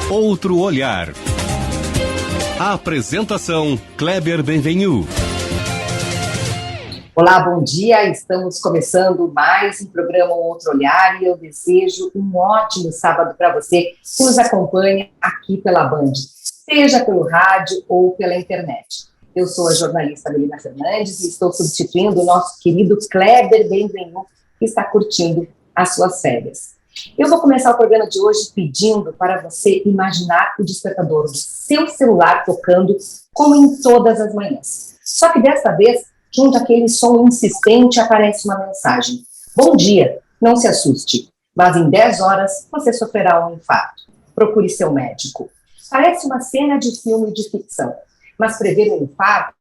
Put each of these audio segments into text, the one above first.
Outro olhar. A apresentação, Kleber Benvenu. Olá, bom dia. Estamos começando mais um programa Outro Olhar e eu desejo um ótimo sábado para você que nos acompanha aqui pela Band, seja pelo rádio ou pela internet. Eu sou a jornalista Melina Fernandes e estou substituindo o nosso querido Kleber Benvenu, que está curtindo as suas férias. Eu vou começar o programa de hoje pedindo para você imaginar o despertador do seu celular tocando como em todas as manhãs. Só que desta vez, junto àquele som insistente, aparece uma mensagem. Bom dia, não se assuste, mas em 10 horas você sofrerá um infarto. Procure seu médico. Parece uma cena de filme de ficção, mas prever um infarto,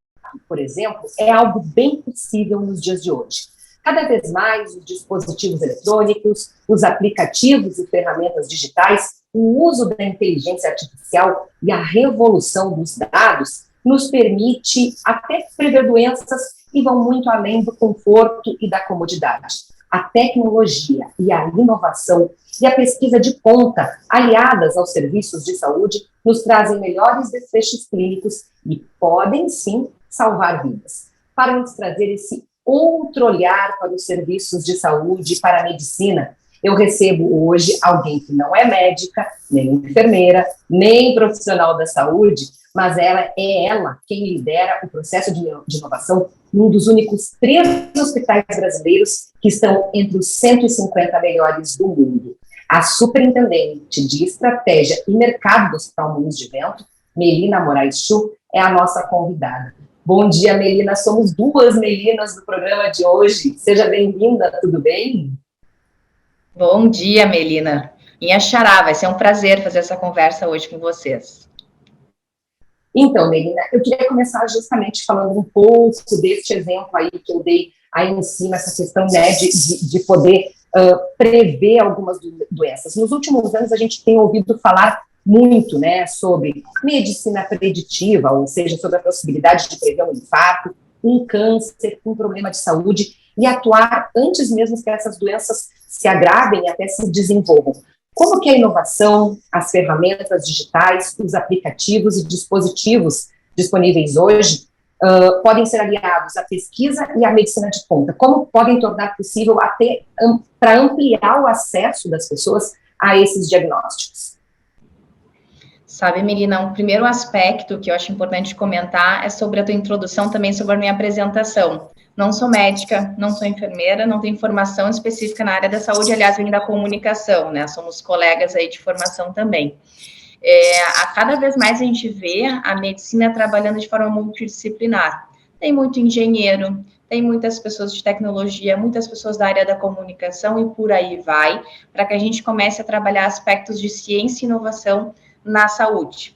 por exemplo, é algo bem possível nos dias de hoje. Cada vez mais os dispositivos eletrônicos, os aplicativos e ferramentas digitais, o uso da inteligência artificial e a revolução dos dados nos permite até prever doenças e vão muito além do conforto e da comodidade. A tecnologia e a inovação e a pesquisa de ponta, aliadas aos serviços de saúde, nos trazem melhores desfechos clínicos e podem, sim, salvar vidas. Para nos trazer esse outro olhar para os serviços de saúde e para a medicina, eu recebo hoje alguém que não é médica, nem enfermeira, nem profissional da saúde, mas ela quem lidera o processo de inovação em um dos únicos 3 hospitais brasileiros que estão entre os 150 melhores do mundo. A superintendente de estratégia e mercado do Hospital Moinhos de Vento, Melina Moraes Chu, é a nossa convidada. Bom dia, Melina. Somos 2 Melinas do programa de hoje. Seja bem-vinda, tudo bem? Bom dia, Melina. Minha xará, vai ser um prazer fazer essa conversa hoje com vocês. Então, Melina, eu queria começar justamente falando um pouco deste exemplo aí que eu dei aí em cima, essa questão, né, de poder prever algumas doenças. Nos últimos anos, a gente tem ouvido falar muito, né, sobre medicina preditiva, ou seja, sobre a possibilidade de prever um infarto, um câncer, um problema de saúde e atuar antes mesmo que essas doenças se agravem e até se desenvolvam. Como que a inovação, as ferramentas digitais, os aplicativos e dispositivos disponíveis hoje podem ser aliados à pesquisa e à medicina de ponta? Como podem tornar possível até para ampliar o acesso das pessoas a esses diagnósticos? Sabe, Melina, um primeiro aspecto que eu acho importante comentar é sobre a tua introdução, também sobre a minha apresentação. Não sou médica, não sou enfermeira, não tenho formação específica na área da saúde, aliás, vim da comunicação, né? Somos colegas aí de formação também. A cada vez mais a gente vê a medicina trabalhando de forma multidisciplinar. Tem muito engenheiro, tem muitas pessoas de tecnologia, muitas pessoas da área da comunicação e por aí vai, para que a gente comece a trabalhar aspectos de ciência e inovação na saúde.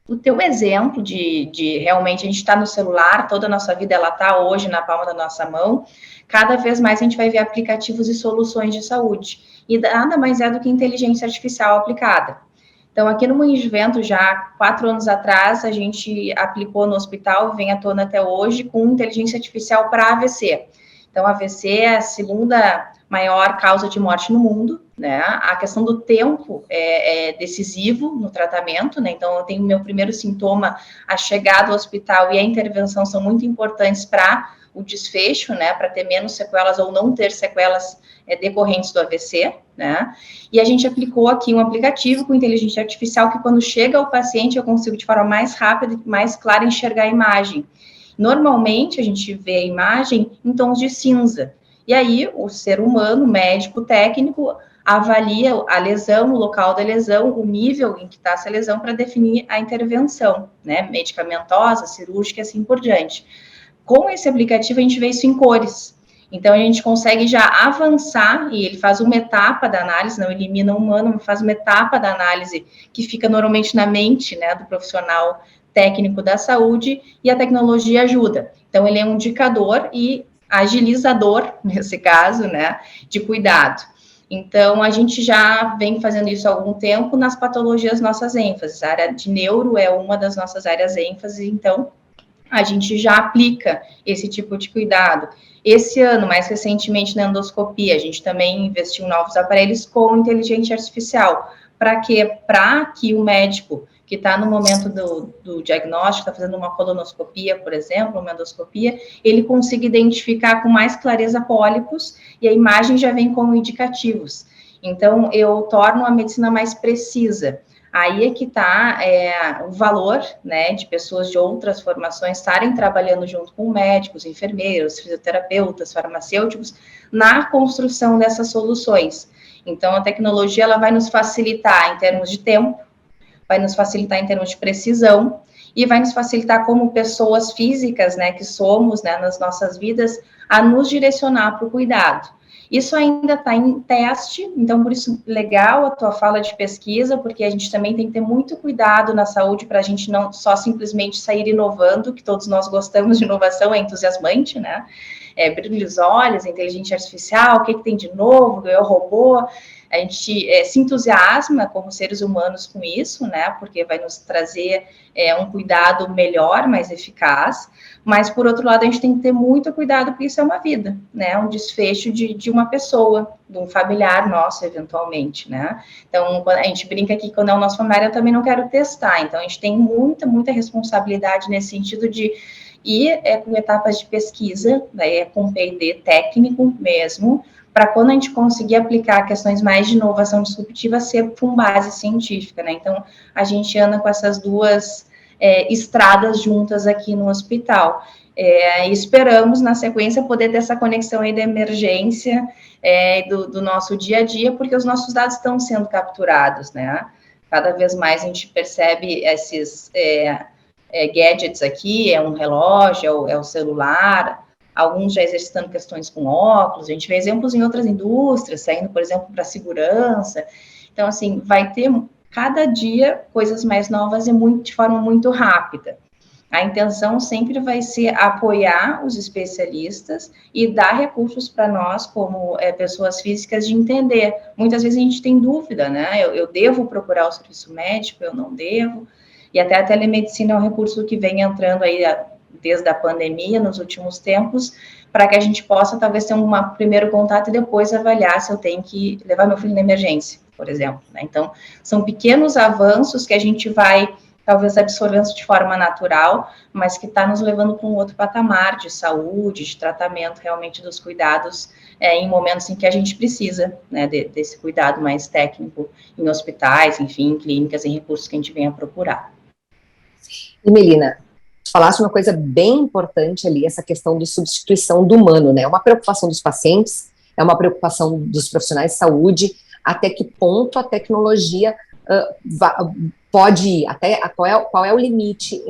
O teu exemplo de realmente a gente está no celular, toda a nossa vida ela está hoje na palma da nossa mão, cada vez mais a gente vai ver aplicativos e soluções de saúde, e nada mais é do que inteligência artificial aplicada. Então, aqui no Moinhos de Vento, já 4 anos atrás, a gente aplicou no hospital, vem à tona até hoje, com inteligência artificial para AVC. Então, AVC é a segunda maior causa de morte no mundo, né? A questão do tempo é decisivo no tratamento, né? Então, eu tenho meu primeiro sintoma, a chegada ao hospital e a intervenção são muito importantes para o desfecho, né? Para ter menos sequelas ou não ter sequelas decorrentes do AVC, né? E a gente aplicou aqui um aplicativo com inteligência artificial que quando chega ao paciente eu consigo de forma mais rápida e mais clara enxergar a imagem. Normalmente, a gente vê a imagem em tons de cinza. E aí, o ser humano, médico, técnico, avalia a lesão, o local da lesão, o nível em que está essa lesão para definir a intervenção, né? Medicamentosa, cirúrgica e assim por diante. Com esse aplicativo, a gente vê isso em cores. Então, a gente consegue já avançar e ele faz uma etapa da análise, não elimina o humano, mas faz uma etapa da análise que fica normalmente na mente, né, do profissional técnico da saúde, e a tecnologia ajuda. Então, ele é um indicador e agilizador, nesse caso, né, de cuidado. Então, a gente já vem fazendo isso há algum tempo nas patologias nossas ênfases. A área de neuro é uma das nossas áreas ênfases, então, a gente já aplica esse tipo de cuidado. Esse ano, mais recentemente, na endoscopia, a gente também investiu em novos aparelhos com inteligência artificial. Para quê? Para que o médico que está no momento do diagnóstico, está fazendo uma colonoscopia, por exemplo, uma endoscopia, ele consiga identificar com mais clareza pólipos e a imagem já vem como indicativos. Então, eu torno a medicina mais precisa. Aí é que está o valor, né, de pessoas de outras formações estarem trabalhando junto com médicos, enfermeiros, fisioterapeutas, farmacêuticos, na construção dessas soluções. Então, a tecnologia ela vai nos facilitar em termos de tempo, vai nos facilitar em termos de precisão e vai nos facilitar como pessoas físicas, né, que somos, né, nas nossas vidas, a nos direcionar para o cuidado. Isso ainda está em teste, então por isso legal a tua fala de pesquisa, porque a gente também tem que ter muito cuidado na saúde para a gente não só simplesmente sair inovando, que todos nós gostamos de inovação, é entusiasmante, né? Brilho os olhos, inteligência artificial, o que tem de novo, ganhou robô. A gente se entusiasma como seres humanos com isso, né? Porque vai nos trazer um cuidado melhor, mais eficaz. Mas, por outro lado, a gente tem que ter muito cuidado, porque isso é uma vida, né? Um desfecho de uma pessoa, de um familiar nosso, eventualmente, né? Então, quando a gente brinca que quando é o nosso familiar, eu também não quero testar. Então, a gente tem muita responsabilidade nesse sentido de ir com etapas de pesquisa, daí com P&D técnico mesmo, para quando a gente conseguir aplicar questões mais de inovação disruptiva, ser com base científica, né? Então, a gente anda com essas duas estradas juntas aqui no hospital. Esperamos, na sequência, poder ter essa conexão aí da emergência do nosso dia a dia, porque os nossos dados estão sendo capturados, né? Cada vez mais a gente percebe esses gadgets aqui, um relógio, é o celular, alguns já exercitando questões com óculos, a gente vê exemplos em outras indústrias, saindo, por exemplo, para segurança. Então, assim, vai ter cada dia coisas mais novas e de forma muito rápida. A intenção sempre vai ser apoiar os especialistas e dar recursos para nós, como pessoas físicas, de entender. Muitas vezes a gente tem dúvida, né? Eu devo procurar o serviço médico, eu não devo. E até a telemedicina é um recurso que vem entrando aí desde a pandemia, nos últimos tempos, para que a gente possa, talvez, ter um primeiro contato e depois avaliar se eu tenho que levar meu filho na emergência, por exemplo, né? Então, são pequenos avanços que a gente vai, talvez, absorvendo de forma natural, mas que está nos levando para um outro patamar de saúde, de tratamento, realmente, dos cuidados, em momentos em que a gente precisa, né, desse cuidado mais técnico em hospitais, enfim, em clínicas, em recursos que a gente venha procurar. E, Melina, falaste uma coisa bem importante ali, essa questão de substituição do humano, né? É uma preocupação dos pacientes, é uma preocupação dos profissionais de saúde, até que ponto a tecnologia pode ir, qual é o limite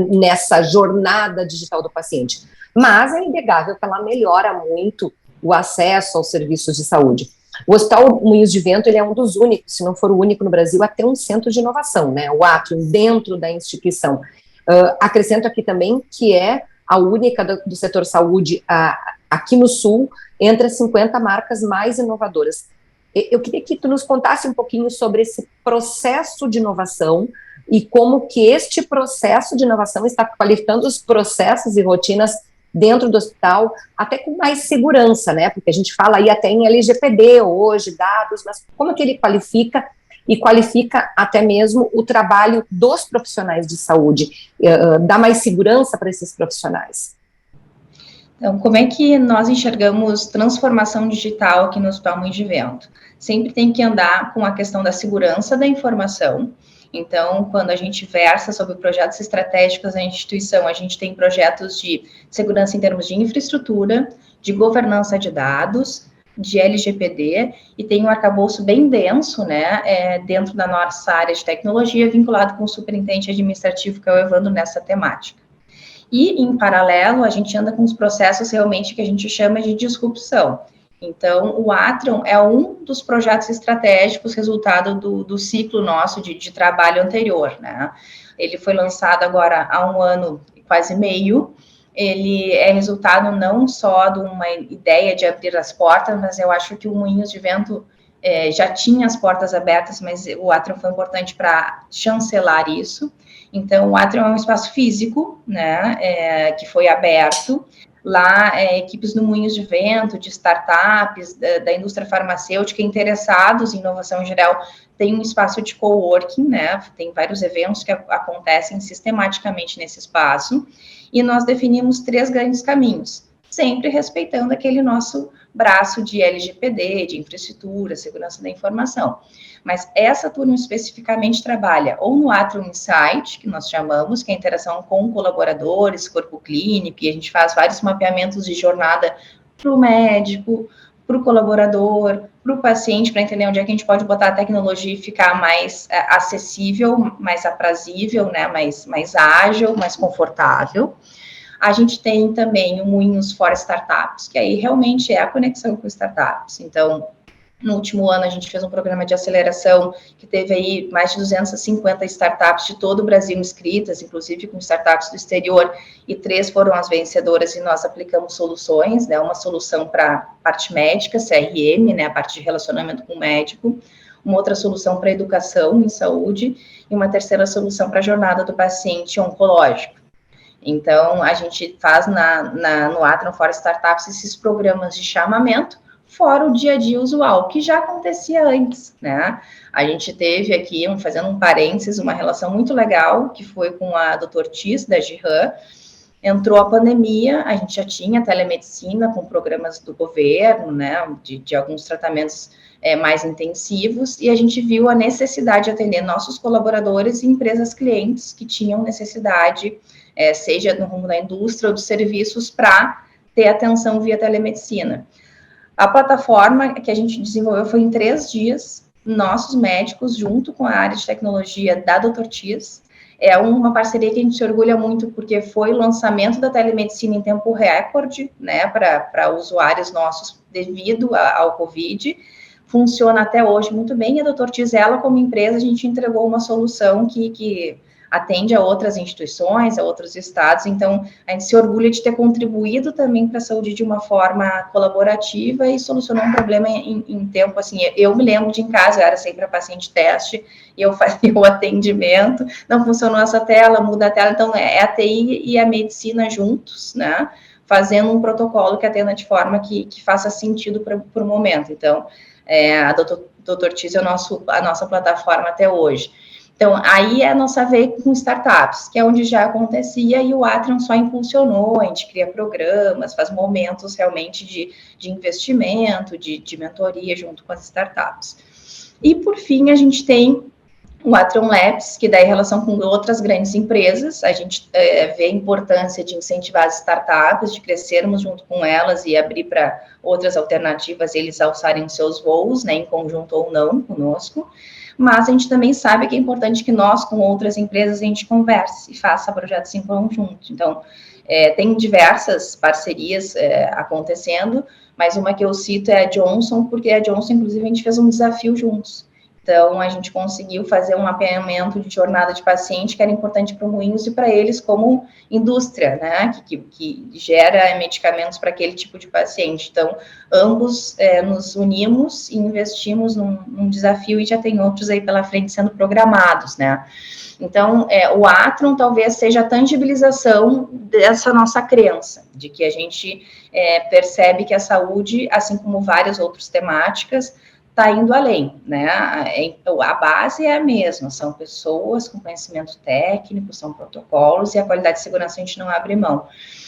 nessa jornada digital do paciente. Mas é inegável que ela melhora muito o acesso aos serviços de saúde. O Hospital Moinhos de Vento, ele é um dos únicos, se não for o único no Brasil, a ter um centro de inovação, né? O Atrium, dentro da instituição. Acrescento aqui também que é a única do setor saúde aqui no Sul, entre as 50 marcas mais inovadoras. Eu queria que tu nos contasse um pouquinho sobre esse processo de inovação e como que este processo de inovação está qualificando os processos e rotinas dentro do hospital, até com mais segurança, né? Porque a gente fala aí até em LGPD hoje, dados, mas como que ele qualifica e qualifica até mesmo o trabalho dos profissionais de saúde, dá mais segurança para esses profissionais? Então, como é que nós enxergamos transformação digital aqui no Hospital Moinhos de Vento? Sempre tem que andar com a questão da segurança da informação. Então, quando a gente versa sobre projetos estratégicos da instituição, a gente tem projetos de segurança em termos de infraestrutura, de governança de dados, de LGPD, e tem um arcabouço bem denso, né, dentro da nossa área de tecnologia, vinculado com o superintendente administrativo, que é o Evandro, nessa temática. E, em paralelo, a gente anda com os processos realmente que a gente chama de disrupção. Então, o Atrium é um dos projetos estratégicos, resultado do ciclo nosso de trabalho anterior, né? Ele foi lançado agora há 1 ano e quase meio. Ele é resultado não só de uma ideia de abrir as portas, mas eu acho que o Moinhos de Vento já tinha as portas abertas, mas o Atrium foi importante para chancelar isso. Então, o Atrium é um espaço físico, né, que foi aberto. Lá, equipes do Moinhos de Vento, de startups, da indústria farmacêutica, interessados em inovação em geral, tem um espaço de coworking, né? Tem vários eventos que acontecem sistematicamente nesse espaço. E nós definimos 3 grandes caminhos, sempre respeitando aquele nosso braço de LGPD, de infraestrutura, segurança da informação. Mas essa turma especificamente trabalha ou no Atrium Insight, que nós chamamos, que é a interação com colaboradores, corpo clínico, e a gente faz vários mapeamentos de jornada para o médico, para o colaborador, para o paciente, para entender onde é que a gente pode botar a tecnologia e ficar mais acessível, mais aprazível, né, mais ágil, mais confortável. A gente tem também o Moinhos for Startups, que aí realmente é a conexão com startups. Então, no último ano, a gente fez um programa de aceleração que teve aí mais de 250 startups de todo o Brasil inscritas, inclusive com startups do exterior, e 3 foram as vencedoras, e nós aplicamos soluções, né? Uma solução para parte médica, CRM, né? A parte de relacionamento com o médico, uma outra solução para educação em saúde, e uma terceira solução para a jornada do paciente oncológico. Então, a gente faz no Atrium for Startups esses programas de chamamento, fora o dia a dia usual, que já acontecia antes, né? A gente teve aqui, fazendo um parênteses, uma relação muito legal, que foi com a Dr. Tis, da GIRAM. Entrou a pandemia, a gente já tinha telemedicina com programas do governo, né, de alguns tratamentos mais intensivos, e a gente viu a necessidade de atender nossos colaboradores e empresas clientes que tinham necessidade, seja no rumo da indústria ou dos serviços, para ter atenção via telemedicina. A plataforma que a gente desenvolveu foi em 3 dias, nossos médicos, junto com a área de tecnologia da Dr. Tis. É uma parceria que a gente se orgulha muito, porque foi o lançamento da telemedicina em tempo recorde, né, para usuários nossos, devido ao Covid. Funciona até hoje muito bem, e a Dr. Tis, ela como empresa, a gente entregou uma solução que atende a outras instituições, a outros estados, então a gente se orgulha de ter contribuído também para a saúde de uma forma colaborativa e solucionou um problema em tempo, assim, eu me lembro de em casa, eu era sempre a paciente teste, e eu fazia o atendimento, não funcionou essa tela, muda a tela, então é a TI e a medicina juntos, né, fazendo um protocolo que atenda de forma que faça sentido para o momento. Então, a Dr. Tis é a nossa plataforma até hoje. Então, aí é a nossa veia com startups, que é onde já acontecia, e o Atrium só impulsionou, a gente cria programas, faz momentos realmente de investimento, de mentoria junto com as startups. E, por fim, a gente tem o Atrium Labs, que dá em relação com outras grandes empresas, a gente vê a importância de incentivar as startups, de crescermos junto com elas e abrir para outras alternativas, eles alçarem seus voos, né, em conjunto ou não conosco. Mas a gente também sabe que é importante que nós, com outras empresas, a gente converse e faça projetos em conjunto. Então, tem diversas parcerias acontecendo, mas uma que eu cito é a Johnson, porque a Johnson, inclusive, a gente fez um desafio juntos. Então, a gente conseguiu fazer um mapeamento de jornada de paciente que era importante para o Moinhos e para eles como indústria, né, que gera medicamentos para aquele tipo de paciente. Então, ambos nos unimos e investimos num desafio, e já tem outros aí pela frente sendo programados, né. Então, o Atrium talvez seja a tangibilização dessa nossa crença, de que a gente percebe que a saúde, assim como várias outras temáticas, está indo além, né? A base é a mesma, são pessoas com conhecimento técnico, são protocolos, e a qualidade de segurança a gente não abre mão.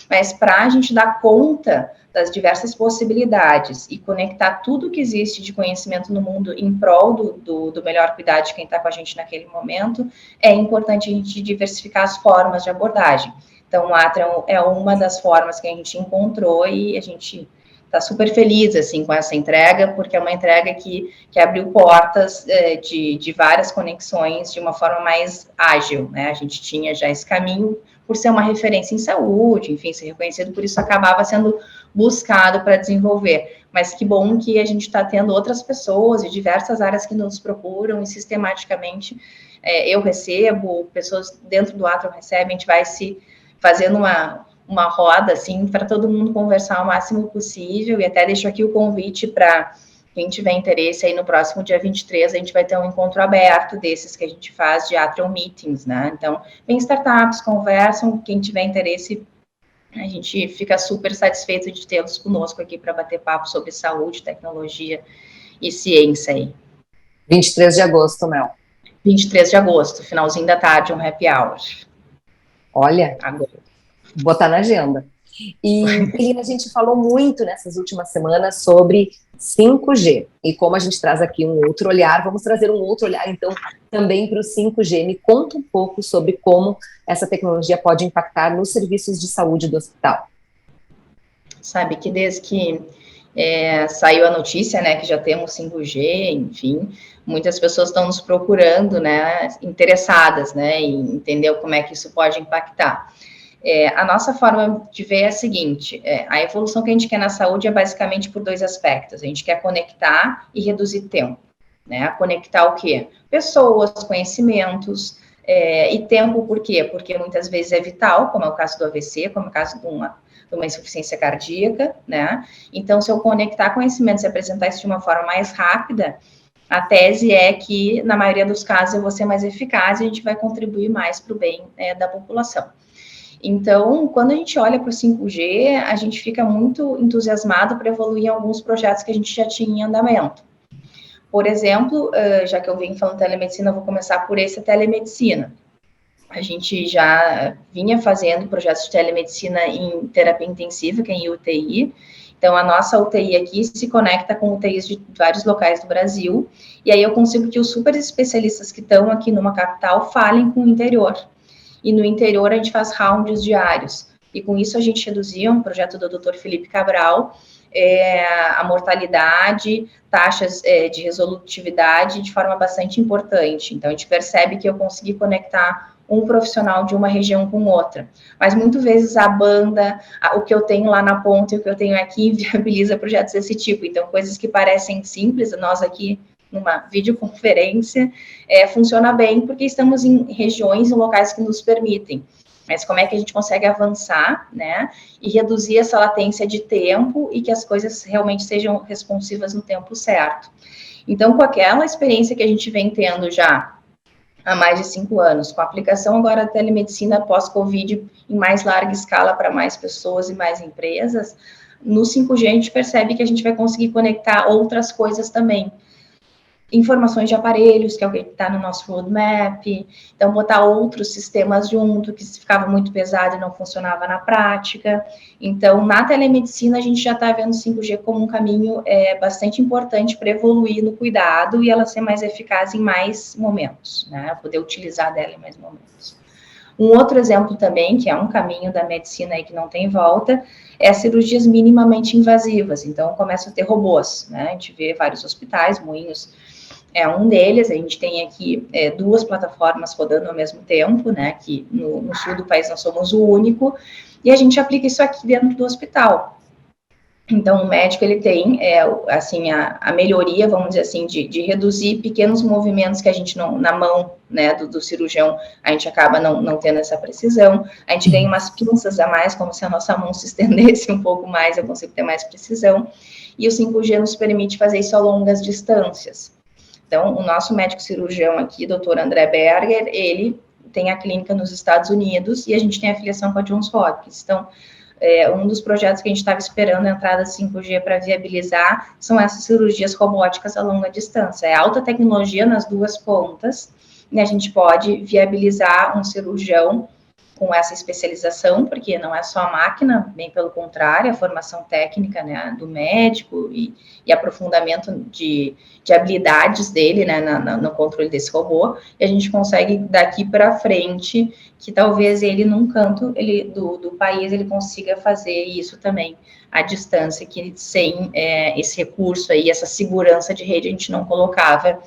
Mas para a gente dar conta das diversas possibilidades e conectar tudo que existe de conhecimento no mundo em prol do melhor cuidado de quem está com a gente naquele momento, é importante a gente diversificar as formas de abordagem. Então, o Atrium é uma das formas que a gente encontrou, e a gente está super feliz, assim, com essa entrega, porque é uma entrega que abriu portas de várias conexões de uma forma mais ágil, né? A gente tinha já esse caminho por ser uma referência em saúde, enfim, ser reconhecido, por isso acabava sendo buscado para desenvolver. Mas que bom que a gente está tendo outras pessoas de diversas áreas que nos procuram, e sistematicamente eu recebo, pessoas dentro do Atrium recebem, a gente vai se fazendo uma roda, assim, para todo mundo conversar o máximo possível, e até deixo aqui o convite para quem tiver interesse aí no próximo dia 23, a gente vai ter um encontro aberto desses que a gente faz de Atrium Meetings, né? Então, vem startups, conversam, quem tiver interesse, a gente fica super satisfeito de tê-los conosco aqui para bater papo sobre saúde, tecnologia e ciência aí. 23 de agosto, Mel. 23 de agosto, finalzinho da tarde, um happy hour. Olha, Agora. botar na agenda. E, Melina, a gente falou muito nessas últimas semanas sobre 5G e como a gente traz aqui um outro olhar, vamos trazer um outro olhar, então, também para o 5G. Me conta um pouco sobre como essa tecnologia pode impactar nos serviços de saúde do hospital. Sabe que desde que saiu a notícia, né, que já temos 5G, enfim, muitas pessoas estão nos procurando, né, interessadas, né, em entender como é que isso pode impactar. A nossa forma de ver é a seguinte, a evolução que a gente quer na saúde é basicamente por dois aspectos. A gente quer conectar e reduzir tempo, né? Conectar o quê? Pessoas, conhecimentos, e tempo por quê? Porque muitas vezes é vital, como é o caso do AVC, como é o caso de uma insuficiência cardíaca, né? Então, se eu conectar conhecimentos e apresentar isso de uma forma mais rápida, a tese é que, na maioria dos casos, eu vou ser mais eficaz e a gente vai contribuir mais para o bem da população. Então, quando a gente olha para o 5G, a gente fica muito entusiasmado para evoluir em alguns projetos que a gente já tinha em andamento. Por exemplo, já que eu venho falando telemedicina, eu vou começar por esse, a telemedicina. A gente já vinha fazendo projetos de telemedicina em terapia intensiva, que é em UTI. Então, a nossa UTI aqui se conecta com UTIs de vários locais do Brasil, e aí eu consigo que os super especialistas que estão aqui numa capital falem com o interior. E no interior a gente faz rounds diários. E com isso a gente reduzia um projeto do Dr. Felipe Cabral, a mortalidade, taxas de resolutividade de forma bastante importante. Então a gente percebe que eu consegui conectar um profissional de uma região com outra. Mas muitas vezes a banda, o que eu tenho lá na ponta e o que eu tenho aqui viabiliza projetos desse tipo. Então coisas que parecem simples, nós aqui numa videoconferência, funciona bem, porque estamos em regiões e locais que nos permitem. Mas como é que a gente consegue avançar, né, e reduzir essa latência de tempo e que as coisas realmente sejam responsivas no tempo certo. Então, com aquela experiência que a gente vem tendo já há mais de 5 anos, com a aplicação agora da telemedicina pós-Covid em mais larga escala para mais pessoas e mais empresas, no 5G a gente percebe que a gente vai conseguir conectar outras coisas também. Informações de aparelhos, que é o que está no nosso roadmap, então botar outros sistemas junto, que ficava muito pesado e não funcionava na prática. Então, na telemedicina, a gente já está vendo 5G como um caminho bastante importante para evoluir no cuidado e ela ser mais eficaz em mais momentos, né? Poder utilizar dela em mais momentos. Um outro exemplo também, que é um caminho da medicina aí que não tem volta, é as cirurgias minimamente invasivas. Então, começa a ter robôs, né? A gente vê vários hospitais, Moinhos é um deles. A gente tem aqui 2 plataformas rodando ao mesmo tempo, né? Que no sul do país nós somos o único, e a gente aplica isso aqui dentro do hospital. Então, o médico, ele tem, assim, a melhoria, vamos dizer assim, de reduzir pequenos movimentos que a gente não, na mão, né, do cirurgião, a gente acaba não tendo essa precisão. A gente ganha umas pinças a mais, como se a nossa mão se estendesse um pouco mais, eu consigo ter mais precisão. E o 5G nos permite fazer isso a longas distâncias. Então, o nosso médico cirurgião aqui, Dr. André Berger, ele tem a clínica nos Estados Unidos e a gente tem a filiação com a Johns Hopkins. Então, um dos projetos que a gente estava esperando a entrada 5G para viabilizar são essas cirurgias robóticas a longa distância. É alta tecnologia nas duas pontas, e a gente pode viabilizar um cirurgião com essa especialização, porque não é só a máquina, bem pelo contrário, a formação técnica, né, do médico e aprofundamento de habilidades dele, né, no controle desse robô, e a gente consegue daqui para frente que talvez ele num canto do país ele consiga fazer isso também à distância, que sem esse recurso aí, essa segurança de rede, a gente não colocava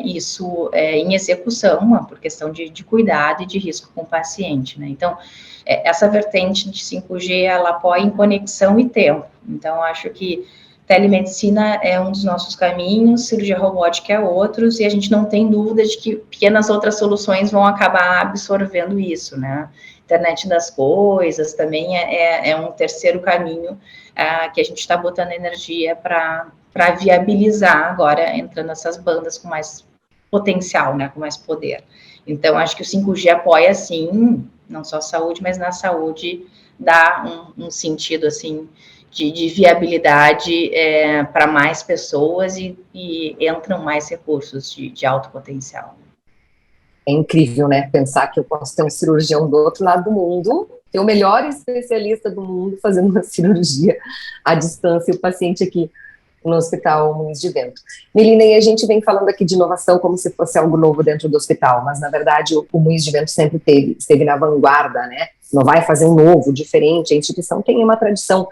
isso em execução, por questão de cuidado e de risco com o paciente, né? Então, essa vertente de 5G, ela apoia em conexão e tempo. Então, acho que telemedicina é um dos nossos caminhos, cirurgia robótica é outros, e a gente não tem dúvida de que pequenas outras soluções vão acabar absorvendo isso, né? internet das coisas também é um terceiro caminho que a gente está botando energia para viabilizar agora, entrando essas bandas com mais potencial, né, com mais poder. Então, acho que o 5G apoia, sim, não só a saúde, mas na saúde dá um sentido, assim, de viabilidade para mais pessoas e entram mais recursos de alto potencial. É incrível, né? Pensar que eu posso ter um cirurgião do outro lado do mundo, ter o melhor especialista do mundo fazendo uma cirurgia à distância e o paciente aqui no Hospital Moinhos de Vento. Melina, e a gente vem falando aqui de inovação como se fosse algo novo dentro do hospital, mas na verdade o Moinhos de Vento sempre esteve na vanguarda, né? Não vai fazer um novo, diferente. A instituição tem uma tradição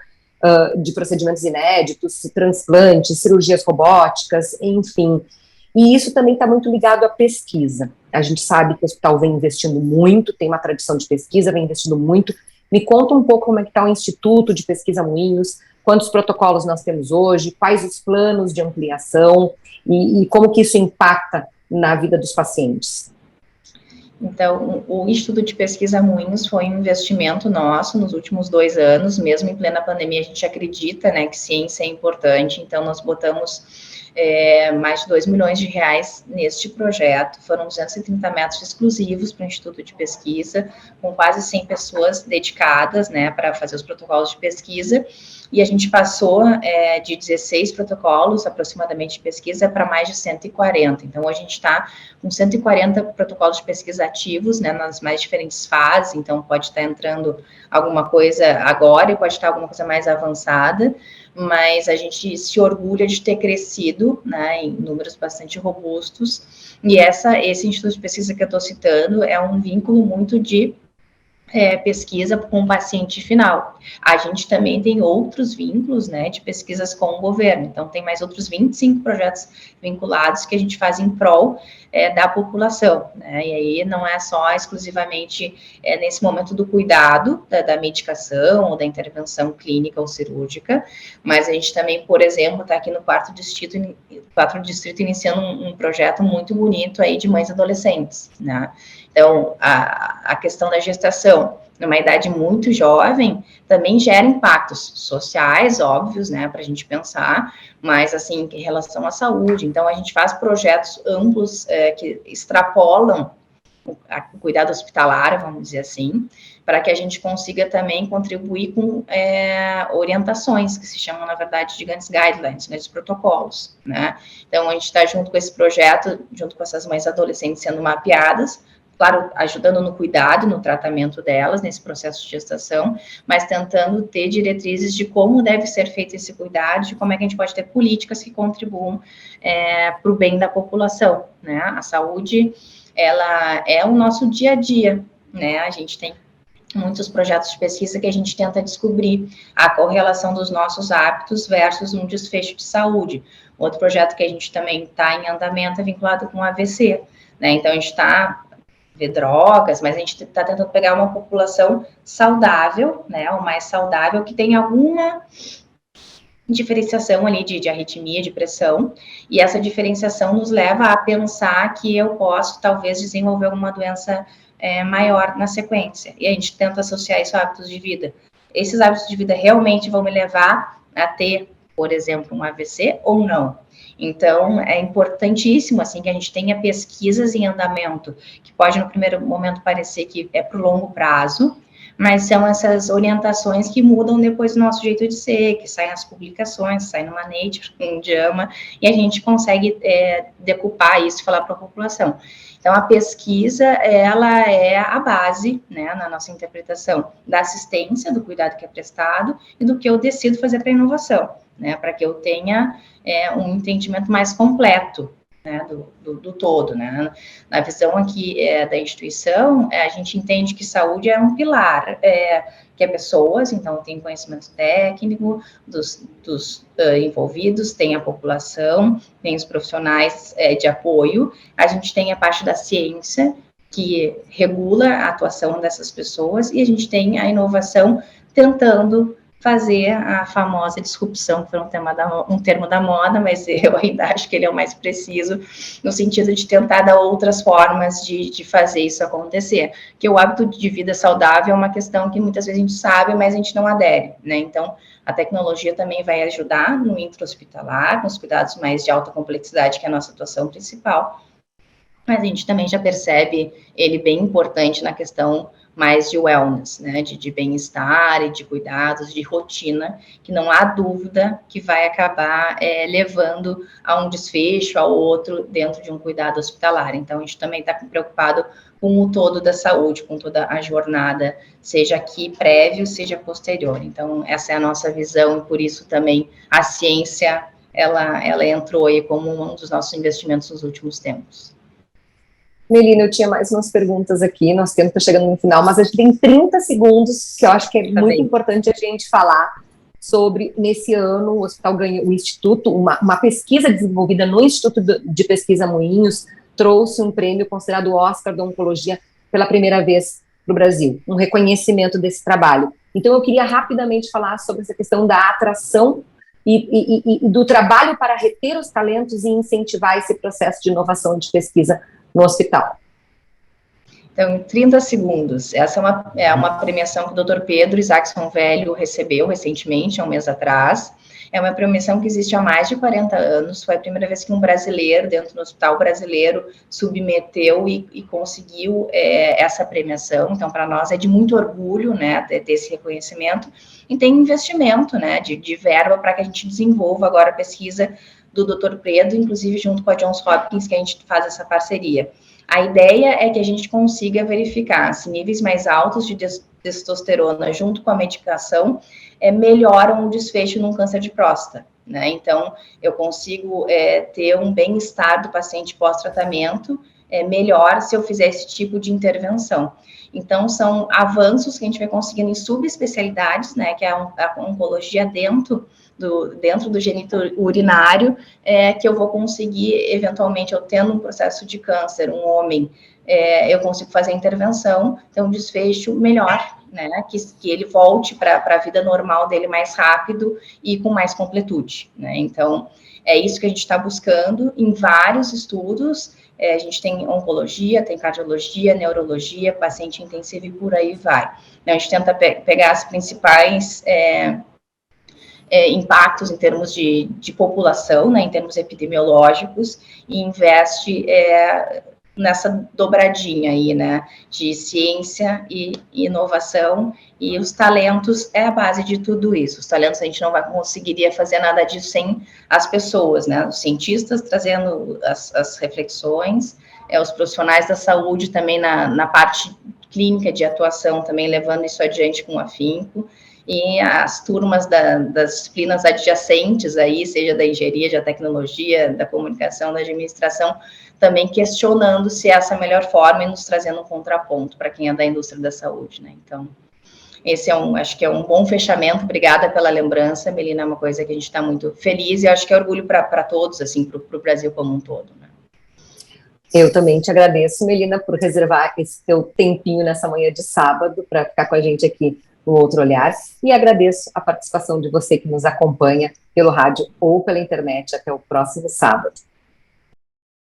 de procedimentos inéditos, transplantes, cirurgias robóticas, enfim. E isso também está muito ligado à pesquisa. A gente sabe que o hospital vem investindo muito, tem uma tradição de pesquisa, vem investindo muito. Me conta um pouco como é que está o Instituto de Pesquisa Moinhos, quantos protocolos nós temos hoje, quais os planos de ampliação e como que isso impacta na vida dos pacientes. Então, o Instituto de Pesquisa Moinhos foi um investimento nosso nos últimos 2 anos, mesmo em plena pandemia, a gente acredita, né, que ciência é importante, então nós botamos mais de 2 milhões de reais neste projeto, foram 230 metros exclusivos para o Instituto de Pesquisa, com quase 100 pessoas dedicadas, né, para fazer os protocolos de pesquisa, e a gente passou de 16 protocolos, aproximadamente, de pesquisa, para mais de 140, então a gente está com 140 protocolos de pesquisa ativos, né, nas mais diferentes fases, então pode estar entrando alguma coisa agora e pode estar alguma coisa mais avançada, mas a gente se orgulha de ter crescido, né, em números bastante robustos, e esse Instituto de Pesquisa que eu estou citando é um vínculo muito de pesquisa com o paciente final. A gente também tem outros vínculos, né, de pesquisas com o governo, então tem mais outros 25 projetos vinculados que a gente faz em prol da população, né, e aí não é só exclusivamente nesse momento do cuidado da medicação ou da intervenção clínica ou cirúrgica, mas a gente também, por exemplo, está aqui no 4º distrito iniciando um projeto muito bonito aí de mães adolescentes, né. Então, a questão da gestação, numa idade muito jovem, também gera impactos sociais, óbvios, né, para a gente pensar, mas, assim, em relação à saúde. Então, a gente faz projetos amplos que extrapolam o cuidado hospitalar, vamos dizer assim, para que a gente consiga também contribuir com orientações, que se chamam, na verdade, de guidelines, né, de protocolos, né. Então, a gente está junto com esse projeto, junto com essas mães adolescentes sendo mapeadas, claro, ajudando no cuidado, no tratamento delas, nesse processo de gestação, mas tentando ter diretrizes de como deve ser feito esse cuidado, de como é que a gente pode ter políticas que contribuam para o bem da população, né? A saúde, ela é o nosso dia a dia, né? A gente tem muitos projetos de pesquisa que a gente tenta descobrir a correlação dos nossos hábitos versus um desfecho de saúde. Outro projeto que a gente também está em andamento é vinculado com o AVC, né? Então, a gente está ver drogas, mas a gente está tentando pegar uma população saudável, né, o mais saudável, que tem alguma diferenciação ali de arritmia, de pressão, e essa diferenciação nos leva a pensar que eu posso, talvez, desenvolver alguma doença maior na sequência, e a gente tenta associar isso a hábitos de vida. Esses hábitos de vida realmente vão me levar a ter, por exemplo, um AVC ou não? Então, é importantíssimo, assim, que a gente tenha pesquisas em andamento, que pode, no primeiro momento, parecer que é para o longo prazo, mas são essas orientações que mudam depois o nosso jeito de ser, que saem as publicações, saem numa Nature, em JAMA, e a gente consegue decupar isso e falar para a população. Então, a pesquisa, ela é a base, né, na nossa interpretação da assistência, do cuidado que é prestado e do que eu decido fazer para a inovação, né, para que eu tenha um entendimento mais completo, né, do todo, né. Na visão aqui da instituição, a gente entende que saúde é um pilar, que é pessoas, então tem conhecimento técnico dos envolvidos, tem a população, tem os profissionais de apoio, a gente tem a parte da ciência, que regula a atuação dessas pessoas, e a gente tem a inovação tentando fazer a famosa disrupção, que foi um termo da moda, mas eu ainda acho que ele é o mais preciso, no sentido de tentar dar outras formas de fazer isso acontecer. Porque o hábito de vida saudável é uma questão que muitas vezes a gente sabe, mas a gente não adere, né? Então, a tecnologia também vai ajudar no intra-hospitalar, nos cuidados mais de alta complexidade, que é a nossa atuação principal, mas a gente também já percebe ele bem importante na questão mais de wellness, né, de bem-estar e de cuidados, de rotina, que não há dúvida que vai acabar levando a um desfecho, ao outro, dentro de um cuidado hospitalar. Então, a gente também está preocupado com o todo da saúde, com toda a jornada, seja aqui prévio, seja posterior. Então, essa é a nossa visão, e por isso também a ciência, ela entrou aí como um dos nossos investimentos nos últimos tempos. Melina, eu tinha mais umas perguntas aqui, nosso tempo está chegando no final, mas a gente tem 30 segundos, que eu acho que é muito importante a gente falar sobre, nesse ano, o hospital ganhou, o Instituto, uma pesquisa desenvolvida no Instituto de Pesquisa Moinhos, trouxe um prêmio considerado Oscar da Oncologia pela primeira vez para o Brasil, um reconhecimento desse trabalho. Então, eu queria rapidamente falar sobre essa questão da atração e do trabalho para reter os talentos e incentivar esse processo de inovação e de pesquisa no hospital. Então, em 30 segundos, essa é uma premiação que o Dr. Pedro Isaacson Velho recebeu recentemente, há um mês atrás. É uma premiação que existe há mais de 40 anos, foi a primeira vez que um brasileiro, dentro do hospital brasileiro, submeteu e conseguiu essa premiação. Então, para nós é de muito orgulho, né, ter esse reconhecimento, e tem investimento, né, de verba para que a gente desenvolva agora a pesquisa do Dr. Pedro, inclusive junto com a Johns Hopkins, que a gente faz essa parceria. A ideia é que a gente consiga verificar se níveis mais altos de testosterona junto com a medicação melhoram o desfecho num câncer de próstata, né? Então, eu consigo ter um bem-estar do paciente pós-tratamento melhor se eu fizer esse tipo de intervenção. Então, são avanços que a gente vai conseguindo em subespecialidades, né, que é a oncologia dentro do genito urinário, que eu vou conseguir, eventualmente, eu tendo um processo de câncer, um homem, eu consigo fazer a intervenção, ter um desfecho melhor, né, que ele volte para a vida normal dele mais rápido e com mais completude, né? Então, é isso que a gente está buscando em vários estudos. A gente tem oncologia, tem cardiologia, neurologia, paciente intensivo e por aí vai. A gente tenta pegar as principais impactos em termos de população, né, em termos epidemiológicos, e investe nessa dobradinha aí, né, de ciência e inovação, e os talentos é a base de tudo isso. Os talentos a gente não conseguiria fazer nada disso sem as pessoas, né, os cientistas trazendo as reflexões, os profissionais da saúde também na parte clínica de atuação, também levando isso adiante com afinco, e as turmas das disciplinas adjacentes aí, seja da engenharia, da tecnologia, da comunicação, da administração, também questionando se essa é a melhor forma e nos trazendo um contraponto para quem é da indústria da saúde, né? Então, esse acho que é um bom fechamento. Obrigada pela lembrança, Melina, é uma coisa que a gente está muito feliz e acho que é orgulho para todos, assim, para o Brasil como um todo, né? Eu também te agradeço, Melina, por reservar esse teu tempinho nessa manhã de sábado para ficar com a gente aqui no Outro Olhar, e agradeço a participação de você que nos acompanha pelo rádio ou pela internet. Até o próximo sábado.